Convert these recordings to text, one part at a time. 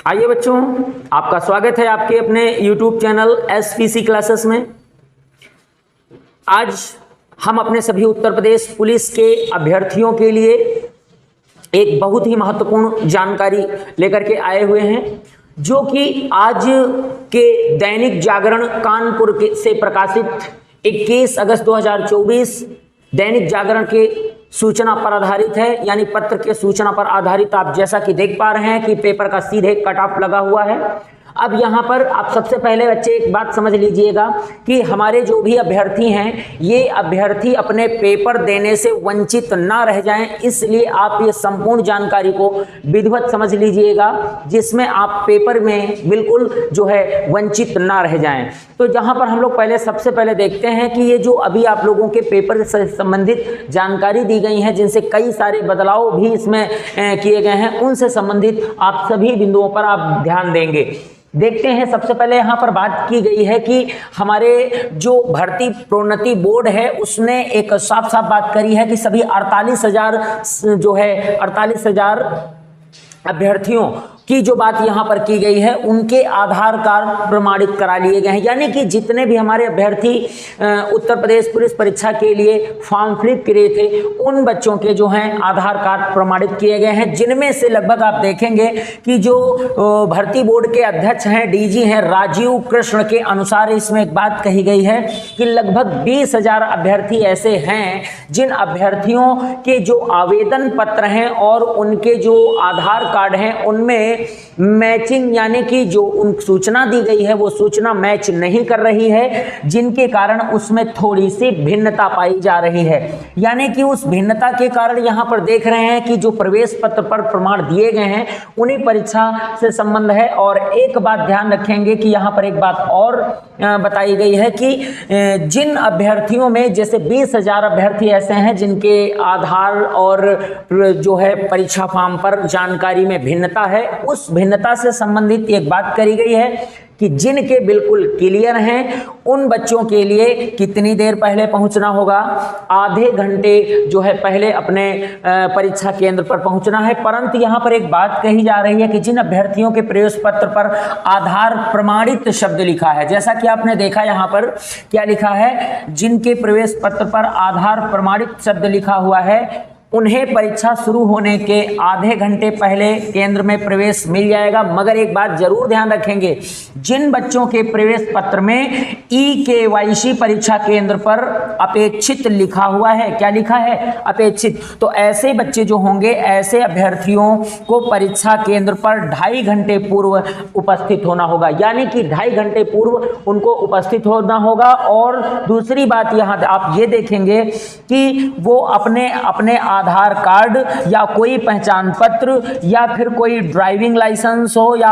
आइए बच्चों, आपका स्वागत है आपके अपने YouTube चैनल SPC क्लासेस में। आज हम अपने सभी उत्तर प्रदेश पुलिस के अभ्यर्थियों के लिए एक बहुत ही महत्वपूर्ण जानकारी लेकर के आए हुए हैं, जो कि आज के दैनिक जागरण कानपुर से प्रकाशित 21 अगस्त 2024 दैनिक जागरण के सूचना पर आधारित है, यानी पत्र के सूचना पर आधारित। आप जैसा कि देख पा रहे हैं कि पेपर का सीधे कट ऑफ लगा हुआ है। अब यहाँ पर आप सबसे पहले बच्चे एक बात समझ लीजिएगा कि हमारे जो भी अभ्यर्थी हैं, ये अभ्यर्थी अपने पेपर देने से वंचित ना रह जाएं, इसलिए आप ये संपूर्ण जानकारी को विधिवत समझ लीजिएगा, जिसमें आप पेपर में बिल्कुल जो है वंचित ना रह जाएं। तो जहाँ पर हम लोग पहले सबसे पहले देखते हैं कि ये जो अभी आप लोगों के पेपर से संबंधित जानकारी दी गई है, जिनसे कई सारे बदलाव भी इसमें किए गए हैं, उनसे संबंधित आप सभी बिंदुओं पर आप ध्यान देंगे। देखते हैं, सबसे पहले यहाँ पर बात की गई है कि हमारे जो भर्ती प्रोन्नति बोर्ड है उसने एक साफ साफ बात करी है कि सभी 48,000 अभ्यर्थियों की जो बात यहाँ पर की गई है, उनके आधार कार्ड प्रमाणित करा लिए गए हैं। यानी कि जितने भी हमारे अभ्यर्थी उत्तर प्रदेश पुलिस परीक्षा के लिए फॉर्म फिल करे थे, उन बच्चों के जो हैं आधार कार्ड प्रमाणित किए गए हैं, जिनमें से लगभग आप देखेंगे कि जो भर्ती बोर्ड के अध्यक्ष हैं, डीजी हैं राजीव कृष्ण के अनुसार इसमें एक बात कही गई है कि लगभग 20,000 अभ्यर्थी ऐसे हैं जिन अभ्यर्थियों के जो आवेदन पत्र हैं और उनके जो आधार कार्ड हैं उनमें मैचिंग, यानी कि जो उन सूचना दी गई है वो सूचना मैच नहीं कर रही है, जिनके कारण उसमें थोड़ी सी भिन्नता पाई जा रही है। यानी कि उस भिन्नता के कारण यहाँ पर देख रहे हैं कि जो प्रवेश पत्र पर प्रमाण दिए गए हैं उन्हीं परीक्षा से संबंध है। और एक बात ध्यान रखेंगे कि यहाँ पर एक बात और बताई गई है कि जिन अभ्यर्थियों में जैसे 20,000 अभ्यर्थी ऐसे हैं जिनके आधार और जो है परीक्षा फॉर्म पर जानकारी में भिन्नता है, उस भिन्नता से संबंधित एक बात करी गई है कि जिनके बिल्कुल क्लियर हैं उन बच्चों के लिए कितनी देर पहले पहुंचना होगा, आधे घंटे जो है पहले अपने परीक्षा केंद्र पर पहुंचना है। परंतु यहां पर एक बात कही जा रही है कि जिन अभ्यर्थियों के प्रवेश पत्र पर आधार प्रमाणित शब्द लिखा है, जैसा कि आपने देखा यहां पर क्या लिखा है, जिनके प्रवेश पत्र पर आधार प्रमाणित शब्द लिखा हुआ है उन्हें परीक्षा शुरू होने के आधे घंटे पहले केंद्र में प्रवेश मिल जाएगा। मगर एक बात जरूर ध्यान रखेंगे, जिन बच्चों के प्रवेश पत्र में EKYC परीक्षा केंद्र पर अपेक्षित लिखा हुआ है, क्या लिखा है, अपेक्षित, तो ऐसे बच्चे जो होंगे, ऐसे अभ्यर्थियों को परीक्षा केंद्र पर 2.5 घंटे पूर्व उपस्थित होना होगा। यानी कि 2.5 घंटे पूर्व उनको उपस्थित होना होगा। और दूसरी बात यहाँ आप ये देखेंगे कि वो अपने आधार कार्ड या कोई पहचान पत्र या फिर कोई ड्राइविंग लाइसेंस हो या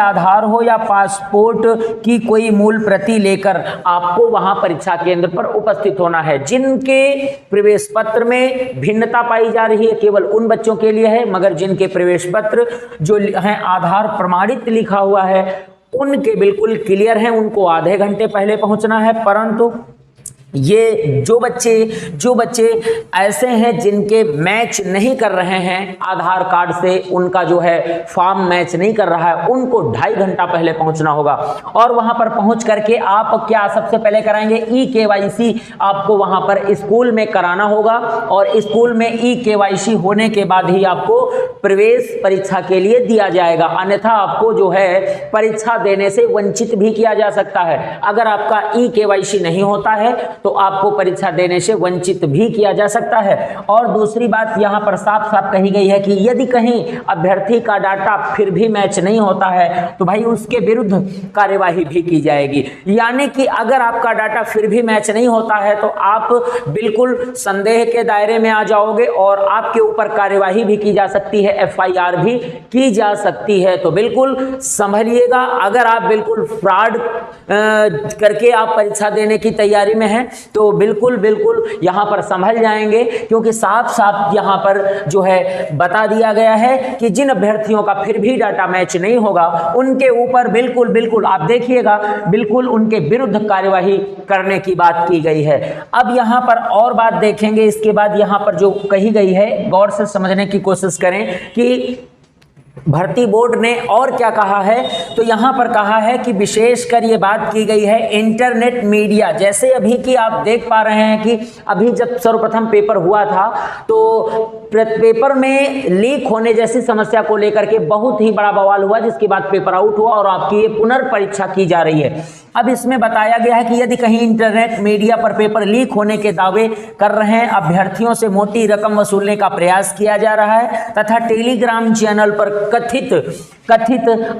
आधार हो या पासपोर्ट की कोई मूल प्रति लेकर आपको वहां परीक्षा केंद्र पर उपस्थित होना है। जिनके प्रवेश पत्र में भिन्नता पाई जा रही है केवल उन बच्चों के लिए है, मगर जिनके प्रवेश पत्र जो है आधार प्रमाणित लिखा हुआ है उनके बिल्कुल क्लियर है, उनको आधे घंटे पहले पहुंचना है। परंतु ये जो बच्चे ऐसे हैं जिनके मैच नहीं कर रहे हैं आधार कार्ड से, उनका जो है फॉर्म मैच नहीं कर रहा है, उनको 2.5 घंटा पहले पहुंचना होगा। और वहां पर पहुंच करके आप क्या सबसे पहले कराएंगे, EKYC आपको वहां पर स्कूल में कराना होगा। और स्कूल में EKYC होने के बाद ही आपको प्रवेश परीक्षा के लिए दिया जाएगा, अन्यथा आपको जो है परीक्षा देने से वंचित भी किया जा सकता है। अगर आपका EKYC नहीं होता है तो आपको परीक्षा देने से वंचित भी किया जा सकता है। और दूसरी बात यहाँ पर साफ साफ कही गई है कि यदि कहीं अभ्यर्थी का डाटा फिर भी मैच नहीं होता है तो भाई उसके विरुद्ध कार्यवाही भी की जाएगी। यानी कि अगर आपका डाटा फिर भी मैच नहीं होता है तो आप बिल्कुल संदेह के दायरे में आ जाओगे और आपके ऊपर कार्यवाही भी की जा सकती है, FIR भी की जा सकती है। तो बिल्कुल संभलिएगा। अगर आप बिल्कुल फ्रॉड करके आप परीक्षा देने की तैयारी में हैं तो बिल्कुल यहाँ पर संभल जाएंगे, क्योंकि साफ साफ यहाँ पर जो है बता दिया गया है कि जिन अभ्यर्थियों का फिर भी डाटा मैच नहीं होगा उनके ऊपर बिल्कुल आप देखिएगा बिल्कुल उनके विरुद्ध कार्यवाही करने की बात की गई है। अब यहाँ पर और बात देखेंगे, इसके बाद यहाँ पर जो कही गई है गौर से समझने की कोशिश करें कि भर्ती बोर्ड ने और क्या कहा है, तो यहाँ पर कहा है कि विशेषकर ये बात की गई है इंटरनेट मीडिया। जैसे अभी की आप देख पा रहे हैं कि अभी जब सर्वप्रथम पेपर हुआ था तो पेपर में लीक होने जैसी समस्या को लेकर के बहुत ही बड़ा बवाल हुआ, जिसके बाद पेपर आउट हुआ और आपकी ये पुनर्परीक्षा की जा रही है। अब इसमें बताया गया है कि यदि कहीं इंटरनेट मीडिया पर पेपर लीक होने के दावे कर रहे हैं, अभ्यर्थियों से मोटी रकम वसूलने का प्रयास किया जा रहा है तथा टेलीग्राम चैनल पर कथित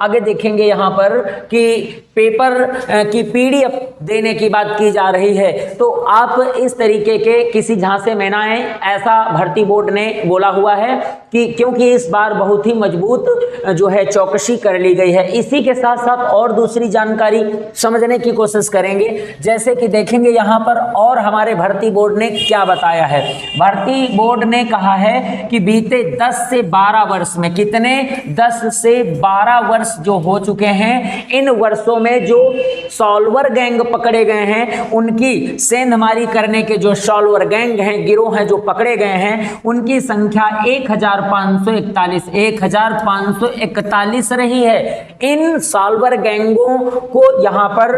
आगे देखेंगे यहाँ पर कि पेपर की पीडीएफ देने की बात की जा रही है, तो आप इस तरीके के किसी झांसे में ना आए, ऐसा भर्ती बोर्ड ने बोला हुआ है कि क्योंकि इस बार बहुत ही मजबूत जो है चौकसी कर ली गई है। इसी के साथ साथ और दूसरी जानकारी समझने की कोशिश करेंगे, जैसे कि देखेंगे यहाँ पर और हमारे भर्ती बोर्ड ने क्या बताया है। भर्ती बोर्ड ने कहा है कि बीते 10 से 12 वर्ष में, कितने 10 से 12 वर्ष जो हो चुके हैं, इन वर्षों में जो सॉल्वर गैंग पकड़े गए हैं, उनकी सेंधमारी करने के जो सॉल्वर गैंग हैं, गिरोह हैं जो पकड़े गए हैं, उनकी संख्या 1541 रही है। इन सॉल्वर गैंगों को यहाँ पर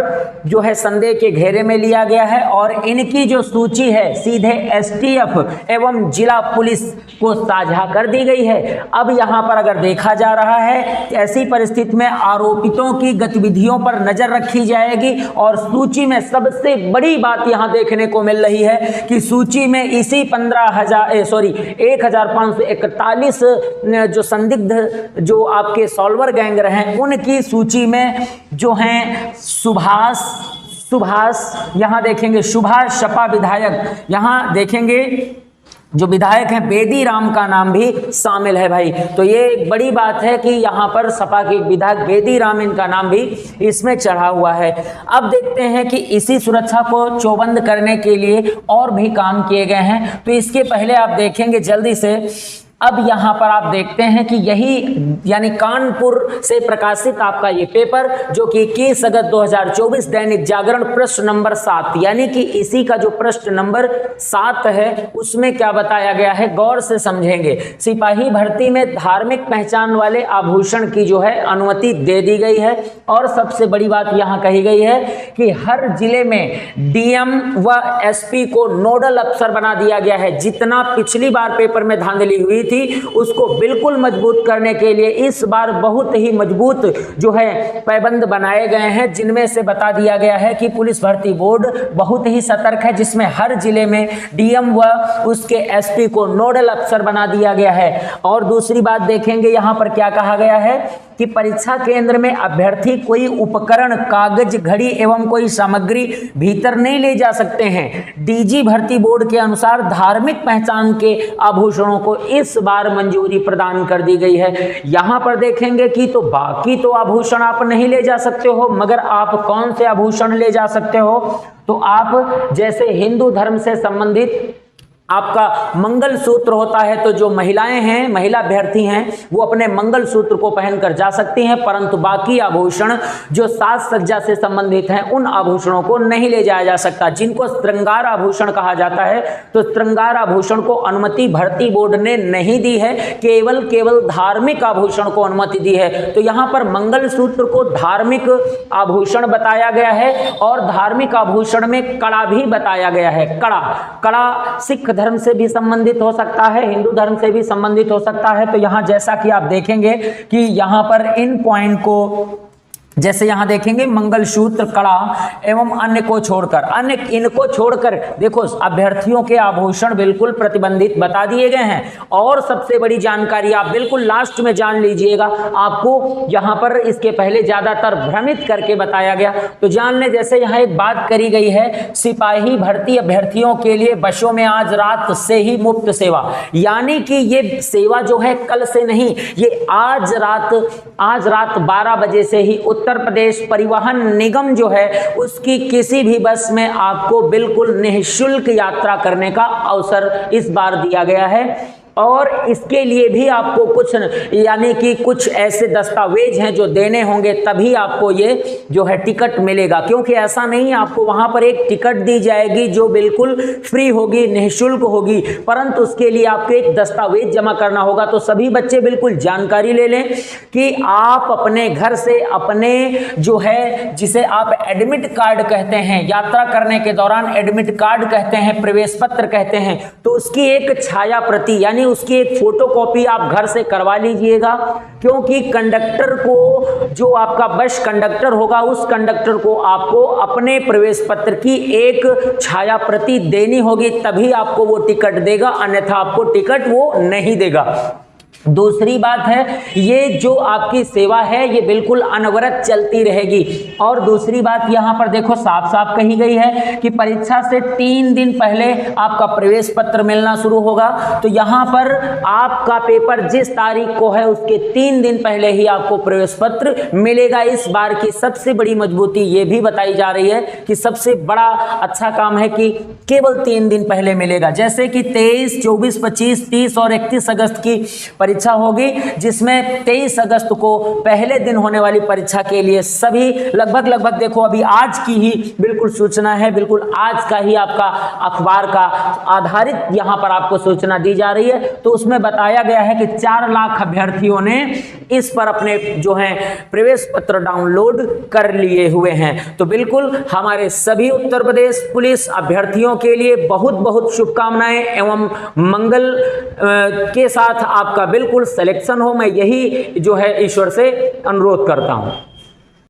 जो है संदेह के घेरे में लिया गया है और इनकी जो सूची है सीधे एसटीएफ एवं जिला पुलिस को साझा कर दी गई है। अब यहाँ पर अगर देखा जा रहा है, ऐसी परिस्थिति में आरोपितों की गतिविधियों पर नजर रखी जाएगी और सूची में सबसे बड़ी बात यहाँ देखने को मिल रही है कि सूची में इसी 1541 जो संदिग्ध जो आपके सॉल्वर गैंग रहे, उनकी सूची में जो हैं सुभाष यहाँ देखेंगे, सुभाष सपा विधायक, यहाँ देखेंगे जो विधायक हैं बेदी राम का नाम भी शामिल है भाई। तो ये एक बड़ी बात है कि यहाँ पर सपा के विधायक बेदी राम, इनका नाम भी इसमें चढ़ा हुआ है। अब देखते हैं कि इसी सुरक्षा को चौबंद करने के लिए और भी काम किए गए हैं। तो इसके पहले आप देखेंगे जल्दी से, अब यहाँ पर आप देखते हैं कि यही यानी कानपुर से प्रकाशित आपका ये पेपर जो कि 21 अगस्त 2024 दैनिक जागरण प्रश्न नंबर 7, यानी कि इसी का जो प्रश्न नंबर 7 है उसमें क्या बताया गया है, गौर से समझेंगे। सिपाही भर्ती में धार्मिक पहचान वाले आभूषण की जो है अनुमति दे दी गई है और सबसे बड़ी बात यहाँ कही गई है कि हर जिले में डीएम व एसपी को नोडल अफसर बना दिया गया है। जितना पिछली बार पेपर में धांधली हुई थी उसको बिल्कुल मजबूत करने के लिए इस बार बहुत ही मजबूत जो है पैबंद बनाए गए हैं, जिनमें से बता दिया गया है कि पुलिस भर्ती बोर्ड बहुत ही सतर्क है, जिसमें हर जिले में डीएम व उसके एसपी को नोडल अफसर बना दिया गया है। और दूसरी बात देखेंगे यहाँ पर क्या कहा गया है कि परीक्षा केंद्र में अभ्यर्थी कोई उपकरण, कागज, घड़ी एवं कोई सामग्री भीतर नहीं ले जा सकते हैं। डीजी भर्ती बोर्ड के अनुसार धार्मिक पहचान के आभूषणों को इस बार मंजूरी प्रदान कर दी गई है। यहाँ पर देखेंगे कि तो बाकी तो आभूषण आप नहीं ले जा सकते हो, मगर आप कौन से आभूषण ले जा सकते हो, तो आप जैसे हिंदू धर्म से संबंधित आपका मंगल सूत्र होता है, तो जो महिलाएं हैं, महिला अभ्यर्थी हैं, वो अपने मंगल सूत्र को पहनकर जा सकती हैं, परंतु बाकी आभूषण जो साज सज्जा से संबंधित हैं उन आभूषणों को नहीं ले जाया जा सकता, जिनको श्रृंगार आभूषण कहा जाता है। तो श्रृंगार आभूषण को अनुमति भर्ती बोर्ड ने नहीं दी है, केवल धार्मिक आभूषण को अनुमति दी है। तो यहाँ पर मंगल सूत्र को धार्मिक आभूषण बताया गया है और धार्मिक आभूषण में कड़ा भी बताया गया है। कड़ा सिख धर्म से भी संबंधित हो सकता है, हिंदू धर्म से भी संबंधित हो सकता है। तो यहाँ जैसा कि आप देखेंगे कि यहाँ पर इन पॉइंट को जैसे यहाँ देखेंगे मंगलसूत्र, कड़ा एवं अन्य को छोड़कर, अन्य इनको छोड़कर देखो अभ्यर्थियों के आभूषण बिल्कुल प्रतिबंधित बता दिए गए हैं। और सबसे बड़ी जानकारी आप बिल्कुल लास्ट में जान लीजिएगा, आपको यहाँ पर इसके पहले ज्यादातर भ्रमित करके बताया गया, तो जान ले। जैसे यहाँ एक बात करी गई है, सिपाही भर्ती अभ्यर्थियों के लिए बसों में आज रात से ही मुफ्त सेवा, यानी कि ये सेवा जो है कल से नहीं, ये आज रात 12 बजे से ही उत्तर प्रदेश परिवहन निगम जो है उसकी किसी भी बस में आपको बिल्कुल निःशुल्क यात्रा करने का अवसर इस बार दिया गया है। और इसके लिए भी आपको कुछ यानी कि कुछ ऐसे दस्तावेज हैं जो देने होंगे, तभी आपको ये जो है टिकट मिलेगा। क्योंकि ऐसा नहीं है, आपको वहां पर एक टिकट दी जाएगी जो बिल्कुल फ्री होगी, निःशुल्क होगी, परंतु उसके लिए आपको एक दस्तावेज जमा करना होगा। तो सभी बच्चे बिल्कुल जानकारी ले लें कि आप अपने घर से अपने जो है, जिसे आप एडमिट कार्ड कहते हैं, यात्रा करने के दौरान एडमिट कार्ड कहते हैं, प्रवेश पत्र कहते हैं, तो उसकी एक छाया प्रति यानी उसकी एक फोटोकॉपी आप घर से करवा लीजिएगा। क्योंकि कंडक्टर को, जो आपका बस कंडक्टर होगा, उस कंडक्टर को आपको अपने प्रवेश पत्र की एक छाया प्रति देनी होगी, तभी आपको वो टिकट देगा, अन्यथा आपको टिकट वो नहीं देगा। दूसरी बात है, ये जो आपकी सेवा है ये बिल्कुल अनवरत चलती रहेगी। और दूसरी बात यहाँ पर देखो साफ साफ कही गई है कि परीक्षा से 3 दिन पहले आपका प्रवेश पत्र मिलना शुरू होगा। तो यहाँ पर आपका पेपर जिस तारीख को है उसके 3 दिन पहले ही आपको प्रवेश पत्र मिलेगा। इस बार की सबसे बड़ी मजबूती ये भी बताई जा रही है कि सबसे बड़ा अच्छा काम है कि केवल 3 दिन पहले मिलेगा। जैसे कि 23, 24, 25, 30 और 31 अगस्त की परीक्षा होगी, जिसमें 23 अगस्त को पहले दिन होने वाली परीक्षा के लिए सभी लगभग देखो अभी आज की ही बिल्कुल सूचना है, बिल्कुल आज का ही आपका अखबार का आधारित यहाँ पर आपको सूचना दी जा रही है। तो उसमें बताया गया है कि 4 लाख अभ्यर्थियों ने इस पर अपने जो है प्रवेश पत्र डाउनलोड कर लिए हुए हैं। तो बिल्कुल हमारे सभी उत्तर प्रदेश पुलिस अभ्यर्थियों के लिए बहुत बहुत शुभकामनाएं एवं मंगल के साथ आपका बिल्कुल सिलेक्शन हो, मैं यही जो है ईश्वर से अनुरोध करता हूं।